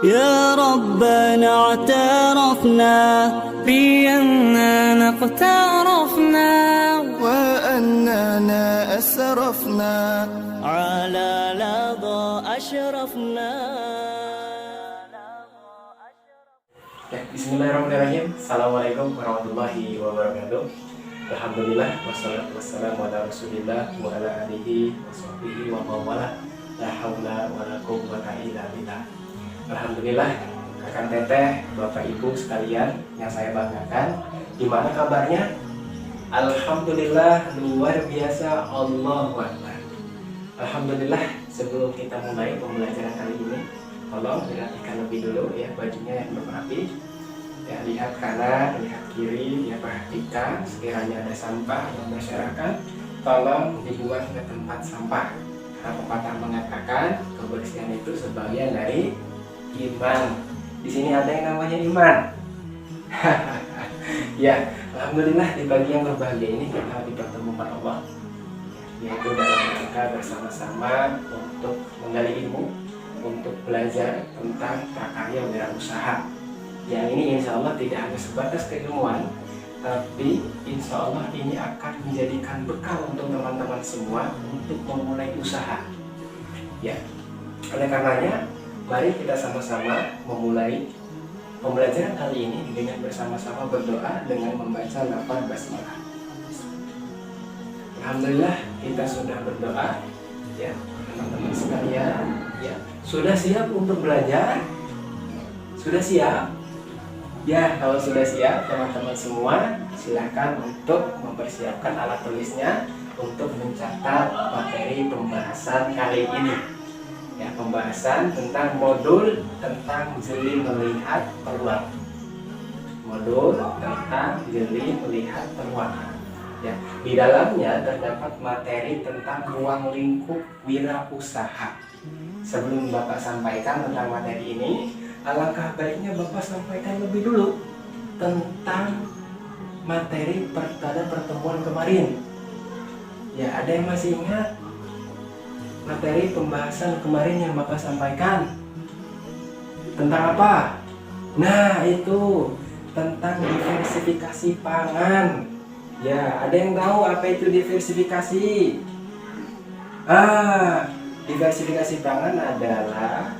يا ربنا اعترفنا بأننا اقترفنا وأننا أسرفنا على لظى أشرفنا. Bismillahirrahmanirrahim. Assalamualaikum warahmatullahi wabarakatuh. Alhamdulillah wassalatu wassalamu ala rasulillah wa ala alihi wa sahbihi wa mawala. La haula wa la quwwata illa billah. Alhamdulillah, Kakang Teteh, Bapak Ibu sekalian yang saya banggakan, gimana kabarnya? Alhamdulillah, luar biasa, Allahu Akbar. Alhamdulillah, sebelum kita mulai pembelajaran kali ini, tolong perhatikan lebih dulu ya bajunya yang belum rapi. Ya, lihat kanan, lihat kiri, ya perhatikan sekiranya ada sampah yang berserakan, tolong dibuang ke tempat sampah. Karena pepatah mengatakan kebersihan itu sebagian dari iman. Di sini ada yang namanya iman. Ya, alhamdulillah di pagi yang berbahagia ini kita dipertemukan Allah, yaitu dalam rangka bersama-sama untuk menggali ilmu, untuk belajar tentang prakarya wirausaha. Yang ini insya Allah tidak hanya sebatas keilmuan, tapi insya Allah ini akan menjadikan bekal untuk teman-teman semua untuk memulai usaha. Ya, oleh karenanya, mari kita sama-sama memulai pembelajaran kali ini dengan bersama-sama berdoa dengan membaca lafaz basmalah. Alhamdulillah kita sudah berdoa, ya teman-teman sekalian. Ya, sudah siap untuk belajar? Sudah siap? Ya, kalau sudah siap teman-teman semua, silakan untuk mempersiapkan alat tulisnya untuk mencatat materi pembahasan kali ini. Ya, pembahasan tentang modul tentang jeli melihat peluang. Modul tentang jeli melihat peluang. Ya, di dalamnya terdapat materi tentang ruang lingkup wirausaha. Sebelum Bapak sampaikan tentang materi ini, alangkah baiknya Bapak sampaikan lebih dulu tentang materi pada pertemuan kemarin. Ya, ada yang masih ingat materi pembahasan kemarin yang Bapak sampaikan? Tentang apa? Nah, itu tentang diversifikasi pangan. Ya, ada yang tahu apa itu diversifikasi? Diversifikasi pangan adalah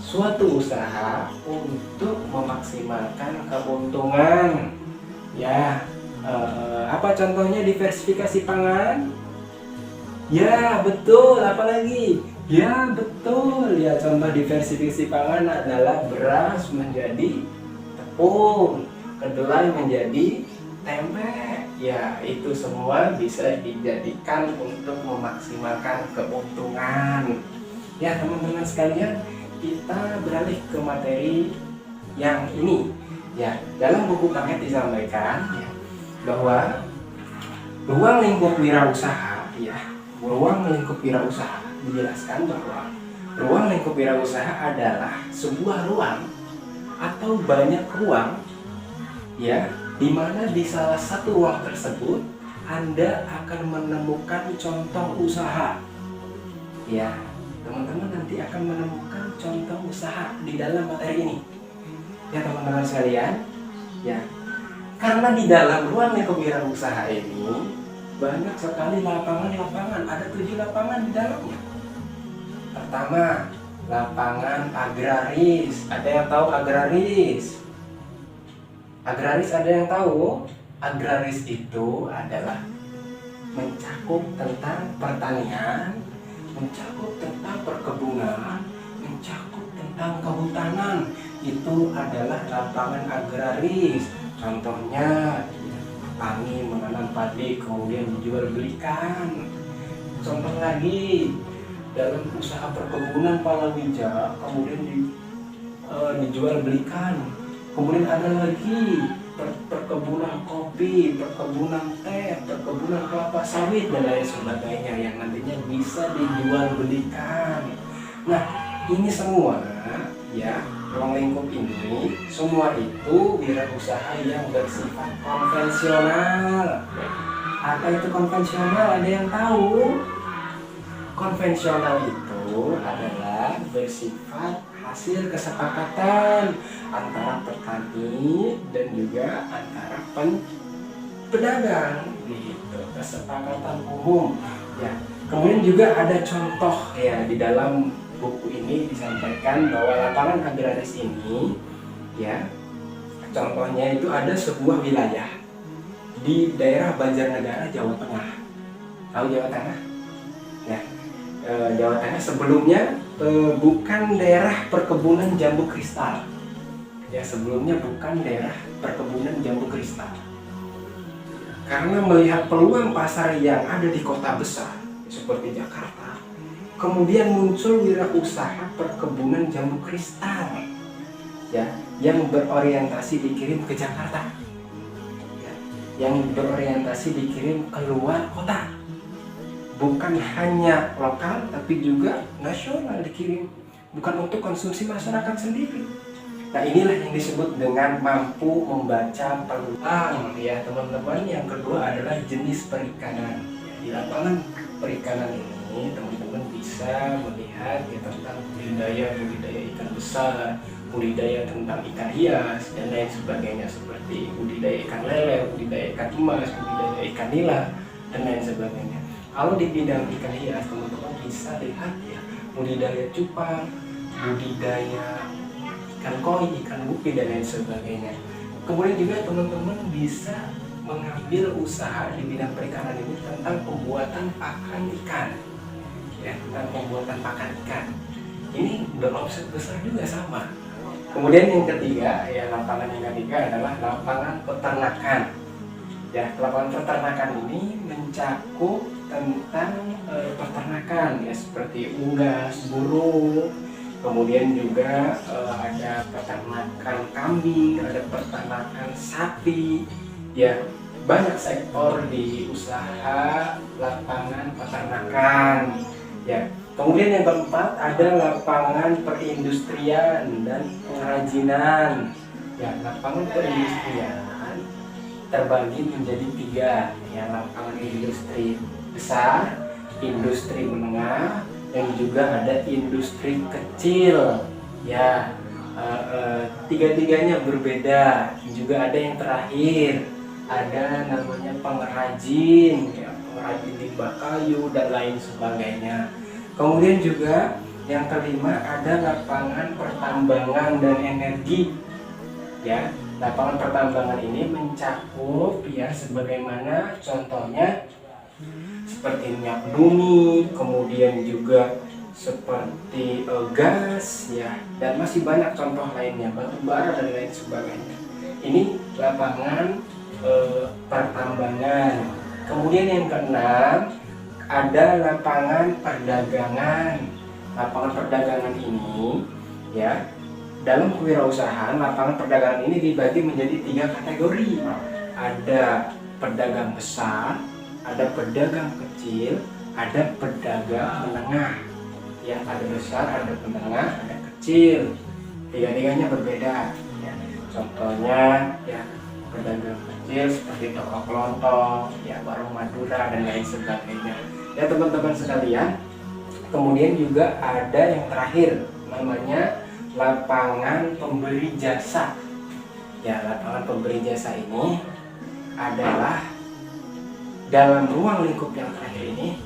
suatu usaha untuk memaksimalkan keuntungan. Ya, apa contohnya diversifikasi pangan? Ya, betul. Apalagi? Ya, betul. Ya, contoh diversifikasi pangan adalah beras menjadi tepung, kedelai menjadi tempe. Ya, itu semua bisa dijadikan untuk memaksimalkan keuntungan. Ya, teman-teman sekalian, kita beralih ke materi yang ini. Ya, dalam buku paket disampaikan ya, bahwa ruang lingkup wirausaha, ya, ruang lingkup wirausaha dijelaskan bahwa ruang lingkup wirausaha adalah sebuah ruang atau banyak ruang, ya, di mana di salah satu ruang tersebut Anda akan menemukan contoh usaha. Ya, teman-teman nanti akan menemukan contoh usaha di dalam materi ini. Ya, teman-teman sekalian, ya, karena di dalam ruang lingkup wirausaha ini banyak sekali lapangan-lapangan, ada 7 lapangan di dalamnya. Pertama, lapangan agraris. Ada yang tahu agraris? Agraris ada yang tahu? Agraris itu adalah mencakup tentang pertanian, mencakup tentang perkebunan, mencakup tentang kehutanan. Itu adalah lapangan agraris. Contohnya, petani menanam padi kemudian dijual belikan. Contoh lagi, dalam usaha perkebunan palawija kemudian dijual belikan. Kemudian ada lagi perkebunan kopi, perkebunan teh, perkebunan kelapa sawit dan lain sebagainya yang nantinya bisa dijual belikan. Nah, ini semua ya, ruang lingkup ini semua itu wirausaha yang bersifat konvensional. Apa itu konvensional? Ada yang tahu? Konvensional itu adalah bersifat hasil kesepakatan antara petani dan juga antara pedagang gitu, kesepakatan umum ya. Kemudian juga ada contoh ya, di dalam buku ini disampaikan bahwa lapangan agraris ini ya, contohnya itu ada sebuah wilayah di daerah Banjarnegara, Jawa Tengah. Tahu Jawa Tengah? Ya, Jawa Tengah sebelumnya bukan daerah perkebunan jambu kristal. Ya, sebelumnya bukan daerah perkebunan jambu kristal. Karena melihat peluang pasar yang ada di kota besar seperti Jakarta, kemudian muncul wirausaha perkebunan jambu kristal ya, yang berorientasi dikirim ke Jakarta ya, yang berorientasi dikirim keluar kota, bukan hanya lokal tapi juga nasional dikirim, bukan untuk konsumsi masyarakat sendiri. Nah, inilah yang disebut dengan mampu membaca peluang ya teman-teman. Yang kedua adalah jenis perikanan. Di lapangan perikanan ini teman-teman bisa melihat ya tentang budidaya ikan besar, budidaya tentang ikan hias dan lain sebagainya, seperti budidaya ikan lele, budidaya ikan emas, budidaya ikan nila dan lain sebagainya. Kalau di bidang ikan hias teman-teman bisa lihat ya budidaya cupang, budidaya ikan koi, ikan gupi dan lain sebagainya. Kemudian juga teman-teman bisa mengambil usaha di bidang perikanan ini tentang pembuatan pakan ikan ya, tentang pembuatan pakan ikan ini beromset besar juga sama. Kemudian yang ketiga ya, lapangan yang ketiga adalah lapangan peternakan ya. Lapangan peternakan ini mencakup tentang peternakan ya, seperti unggas, burung, kemudian juga ada peternakan kambing, ada peternakan sapi ya. Banyak sektor di usaha lapangan peternakan ya. Kemudian yang keempat ada lapangan perindustrian dan pengrajinan ya. Lapangan perindustrian terbagi menjadi 3 ya, lapangan industri besar, industri menengah, dan juga ada industri kecil ya. Tiga-tiganya berbeda. Juga ada yang terakhir, ada namanya pengrajin ya, pengrajin limbah kayu dan lain sebagainya. Kemudian juga yang kelima ada lapangan pertambangan dan energi ya. Lapangan pertambangan ini mencakup ya sebagaimana contohnya seperti minyak bumi, kemudian juga seperti gas ya, dan masih banyak contoh lainnya, batu bara dan lain sebagainya. Ini lapangan pertambangan. Kemudian yang keenam ada lapangan perdagangan. Lapangan perdagangan ini ya, dalam kewirausahaan lapangan perdagangan ini dibagi menjadi 3 kategori. Ada pedagang besar, ada pedagang kecil, ada pedagang menengah ya. Ada besar, ada menengah, ada kecil. Tiga-tiganya berbeda ya. Contohnya ya, pedagang kecil seperti toko kelontong ya, warung Madura dan lain sebagainya ya teman-teman sekalian. Kemudian juga ada yang terakhir namanya lapangan pemberi jasa ya. Lapangan pemberi jasa ini adalah dalam ruang lingkup yang terakhir ini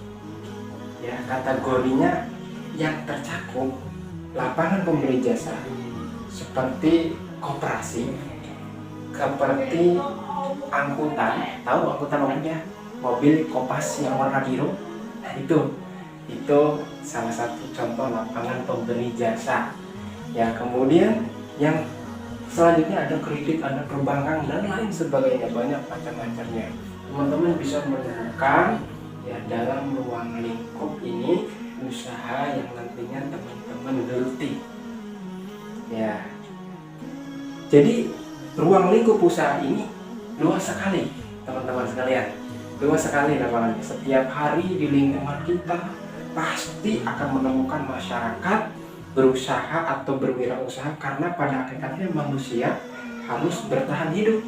ya, kategorinya yang tercakup lapangan pemberi jasa seperti koperasi, seperti angkutan. Tahu angkutan umumnya, mobil Kopas yang warna biru? Nah, itu salah satu contoh lapangan pemberi jasa ya. Kemudian yang selanjutnya ada kredit, ada perbankan dan lain sebagainya, banyak macam-macamnya. Teman-teman bisa menemukan ya dalam ruang lingkup ini usaha yang nantinya teman-teman geluti ya. Jadi ruang lingkup usaha ini luas sekali teman-teman sekalian, luas sekali lapangannya. Setiap hari di lingkungan kita pasti akan menemukan masyarakat berusaha atau berwirausaha, karena pada hakikatnya manusia harus bertahan hidup.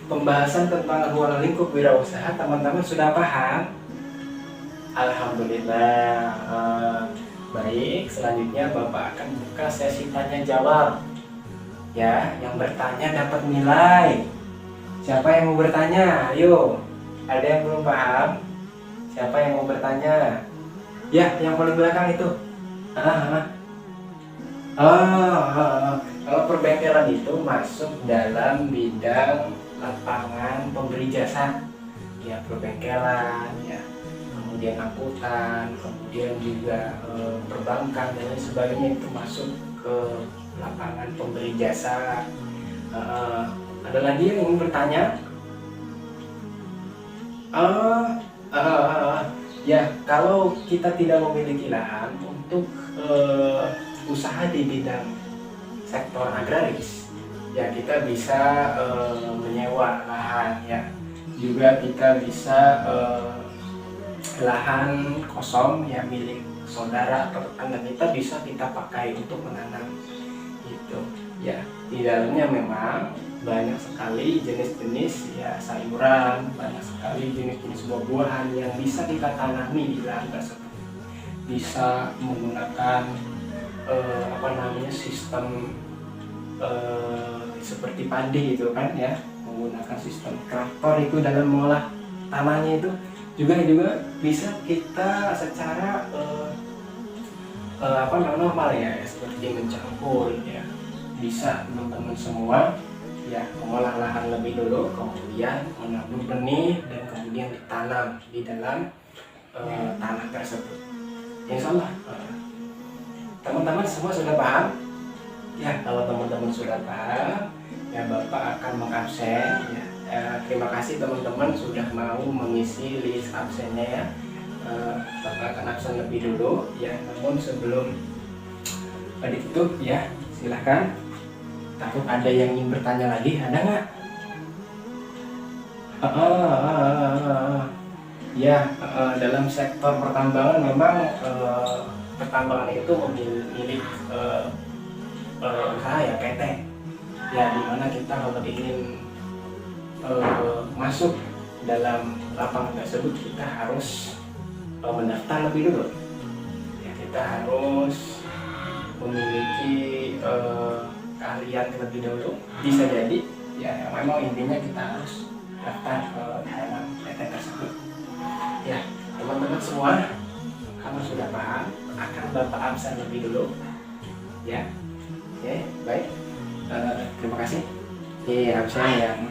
Pembahasan tentang ruang lingkup wirausaha teman-teman sudah paham? Alhamdulillah. Baik, selanjutnya Bapak akan buka sesi tanya jawab. Ya, yang bertanya dapat nilai. Siapa yang mau bertanya? Ayo. Ada yang belum paham? Siapa yang mau bertanya? Ya, yang paling belakang itu. Kalau perbengkelan itu masuk dalam bidang lapangan pemberi jasa. Ya, perbengkelan, ya, kemudian angkutan, kemudian juga perbankan dan lain sebagainya itu masuk ke lapangan pemberi jasa. Ada lagi yang ingin bertanya? Ya, kalau kita tidak memiliki lahan untuk usaha di bidang sektor agraris, ya kita bisa menyewa lahan, ya. Juga kita bisa lahan kosong ya milik saudara atau tetangga kita bisa kita pakai untuk menanam gitu ya. Di dalamnya memang banyak sekali jenis-jenis ya sayuran, banyak sekali jenis-jenis buah-buahan yang bisa kita tanami di lahan tersebut. Bisa menggunakan sistem seperti padi gitu kan ya, menggunakan sistem traktor itu dalam mengolah tanahnya itu juga bisa kita secara normal ya, seperti mencampur ya. Bisa teman-teman semua ya mengolah lahan lebih dulu, kemudian menabur benih dan kemudian ditanam di dalam tanah tersebut. Insya Allah teman-teman semua sudah paham ya. Kalau teman-teman sudah paham ya, Bapak akan mengabsen ya. Terima kasih teman-teman sudah mau mengisi list absennya ya. Bapak akan absen lebih dulu ya, namun sebelum ditutup ya, silahkan. Takut ada yang ingin bertanya lagi, ada nggak? Ya, dalam sektor pertambangan memang pertambangan itu milik usaha ya, PT ya, dimana kita kalau ingin masuk dalam lapangan tersebut kita harus mendaftar lebih dulu ya. Kita harus memiliki keahlian terlebih dahulu, bisa jadi ya, memang intinya kita harus daftar dalam PT tersebut ya. Teman-teman semua, kamu sudah paham, akan Bapak absen lebih dulu ya. Oke, baik. Terima kasih di absen yang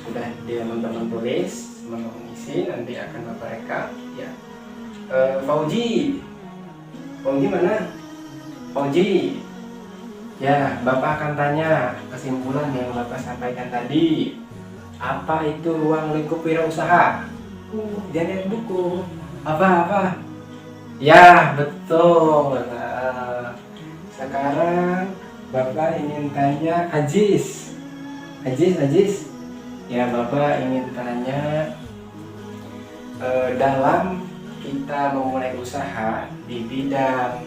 sudah teman-teman tulis, teman-teman isi, nanti akan Bapak rekap ya. Fauji mana? Fauji ya, Bapak akan tanya kesimpulan yang Bapak sampaikan tadi. Apa itu ruang lingkup wirausaha? Jangan lihat buku. Apa? Ya, betul. Sekarang Bapak ingin tanya Ajis. Ya, Bapak ingin tanya dalam kita memulai usaha di bidang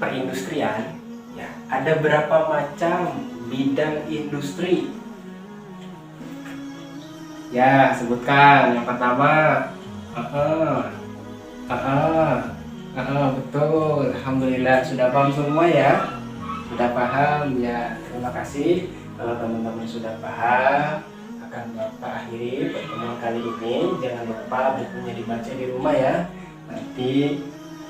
perindustrian ya, ada berapa macam bidang industri? Ya, sebutkan. Yang pertama, betul. Alhamdulillah sudah paham semua ya. Sudah paham ya. Terima kasih. Kalau teman-teman sudah paham, akan Bapak akhiri pertemuan kali ini. Jangan lupa bukunya dibaca di rumah ya. Nanti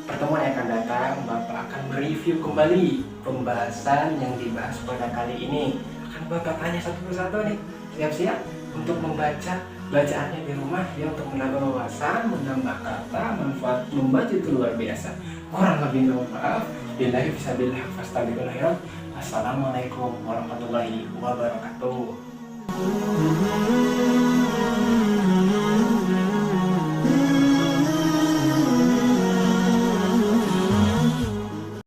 pertemuan yang akan datang, Bapak akan mereview kembali pembahasan yang dibahas pada kali ini. Akan Bapak tanya satu persatu nih. Siap-siap untuk membaca bacaannya di rumah ya, untuk menambah wawasan, menambah kata, manfaat membaca itu luar biasa. Kurang lebih mohon maaf. Billahi fisabilillah fastaghfirullah. Assalamualaikum warahmatullahi wabarakatuh.